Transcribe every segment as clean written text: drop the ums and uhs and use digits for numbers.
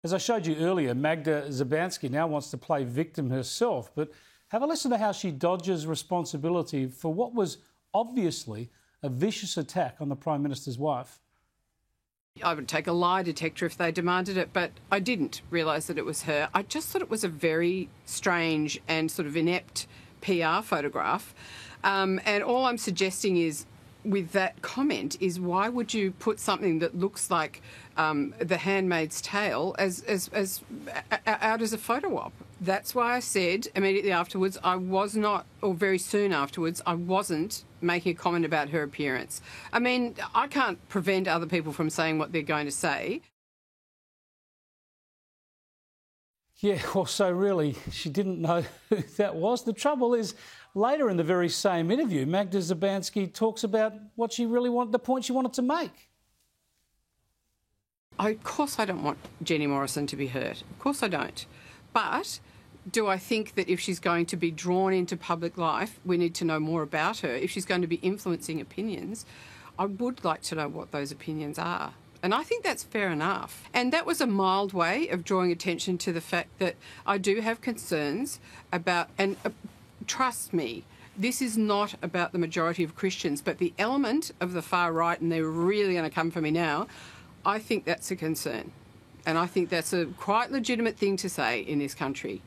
As I showed you earlier, Magda Szubanski now wants to play victim herself, but have a listen to how she dodges responsibility for what was obviously a vicious attack on the Prime Minister's wife. I would take a lie detector if they demanded it, but I didn't realise that it was her. I just thought it was a very strange and sort of inept PR photograph. And all I'm suggesting is, with that comment, is why would you put something that looks like The Handmaid's Tale out as a photo op? That's why I said immediately afterwards I was not, or very soon afterwards, I wasn't making a comment about her appearance. I mean, I can't prevent other people from saying what they're going to say. Yeah, well, so really, she didn't know who that was. The trouble is, later in the very same interview, Magda Szubanski talks about what she really wanted, the point she wanted to make. Of course I don't want Jenny Morrison to be hurt. Of course I don't. But do I think that if she's going to be drawn into public life, we need to know more about her? If she's going to be influencing opinions, I would like to know what those opinions are. And I think that's fair enough. And that was a mild way of drawing attention to the fact that I do have concerns about, and trust me, this is not about the majority of Christians, but the element of the far right, and they're really going to come for me now, I think that's a concern. And I think that's a quite legitimate thing to say in this country.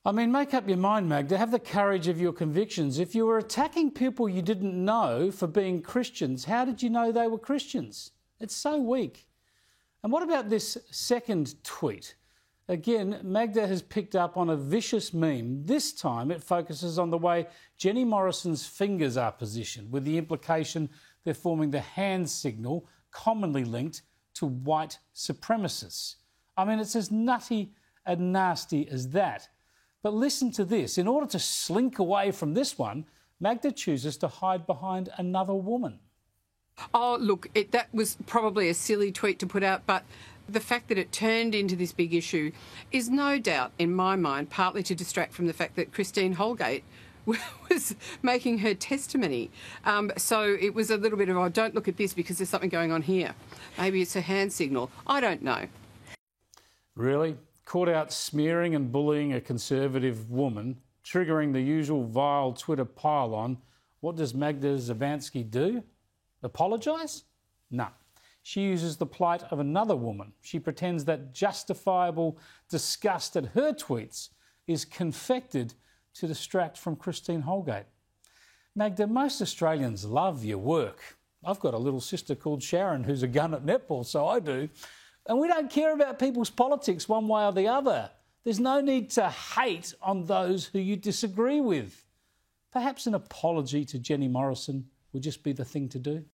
I mean, make up your mind, Magda. Have the courage of your convictions. If you were attacking people you didn't know for being Christians, how did you know they were Christians? It's so weak. And what about this second tweet? Again, Magda has picked up on a vicious meme. This time it focuses on the way Jenny Morrison's fingers are positioned, with the implication they're forming the hand signal commonly linked to white supremacists. I mean, it's as nutty and nasty as that. But listen to this. In order to slink away from this one, Magda chooses to hide behind another woman. Oh, look, that was probably a silly tweet to put out, but the fact that it turned into this big issue is no doubt, in my mind, partly to distract from the fact that Christine Holgate was making her testimony. So it was a little bit of, oh, don't look at this because there's something going on here. Maybe it's a hand signal. I don't know. Really? Caught out smearing and bullying a Conservative woman, triggering the usual vile Twitter pile-on. What does Magda Szubanski do? Apologise? No. She uses the plight of another woman. She pretends that justifiable disgust at her tweets is confected to distract from Christine Holgate. Magda, most Australians love your work. I've got a little sister called Sharon who's a gun at netball, so I do. And we don't care about people's politics one way or the other. There's no need to hate on those who you disagree with. Perhaps an apology to Jenny Morrison would just be the thing to do.